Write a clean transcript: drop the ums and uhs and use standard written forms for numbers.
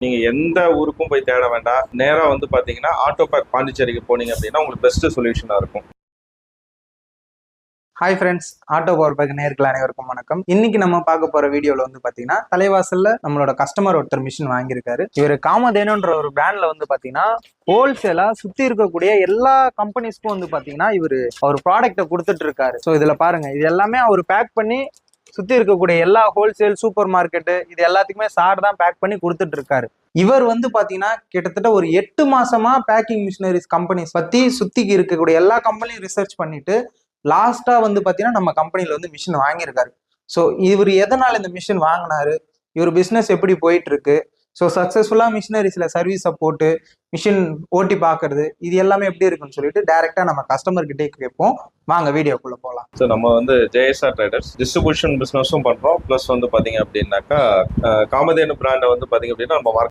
நீங்க எந்த ஊருக்கும் போய் தேட வேண்டாம். நேரா வந்து பாத்தீங்கன்னா ஆட்டோ பார்க் பாண்டிச்சேரிக்கு போனீங்க அப்படின்னா உங்களுக்கு பெஸ்ட் சொல்யூஷனா இருக்கும். Hi friends, auto power pack நேயர்கள் அனைவருக்கும் வணக்கம். இன்னைக்கு நம்ம பார்க்க போற வீடியோல வந்து பாத்தீங்கன்னா தலைவாசல்ல நம்மளோட கஸ்டமர் ஒருத்தர் மிஷின் வாங்கியிருக்காரு. இவர் காமதேனுன்ற ஒரு பிராண்ட்ல வந்து பாத்தீங்கன்னா ஹோல்சேலா சுத்தி இருக்கக்கூடிய எல்லா கம்பெனிஸ்க்கும் வந்து பாத்தீங்கன்னா அவர் ப்ராடக்ட்டை கொடுத்துட்டு இருக்காரு. ஸோ இதுல பாருங்க, இது எல்லாமே அவர் பேக் பண்ணி சுத்தி இருக்கக்கூடிய எல்லா ஹோல்சேல் சூப்பர் மார்க்கெட்டு இது எல்லாத்துக்குமே சார் தான் பேக் பண்ணி கொடுத்துட்டு இருக்காரு. இவர் வந்து பாத்தீங்கன்னா கிட்டத்தட்ட ஒரு 8 மாசமா பேக்கிங் மிஷினரிஸ் கம்பெனிஸ் பத்தி சுத்தி இருக்கக்கூடிய எல்லா கம்பெனியும் ரிசர்ச் பண்ணிட்டு லாஸ்டா வந்து பாத்தீங்கன்னா நம்ம கம்பெனில வந்து மிஷின் வாங்கியிருக்காரு. ஸோ இவர் எதனால இந்த மிஷின் வாங்கினாரு, இவர் பிசினஸ் எப்படி போயிட்டு இருக்கு, ஸோ சக்சஸ்ஃபுல்லா மிஷினரிஸ்ல சர்வீஸை போட்டு மிஷின் ஓட்டி பாக்குறது இது எல்லாமே எப்படி இருக்குன்னு சொல்லிட்டு டைரக்டா நம்ம கஸ்டமர் கிட்டே கேட்போம். வாங்க வீடியோக்குள்ள போகலாம். ஸோ நம்ம வந்து ஜேஎஸ்ஆர் ட்ரேடர்ஸ் டிஸ்ட்ரிபியூஷன் பிஸ்னஸும் பண்றோம். ப்ளஸ் வந்து பாத்தீங்க அப்படின்னாக்கா காமதேனு பிராண்டை வந்து பாத்தீங்க அப்படின்னா நம்ம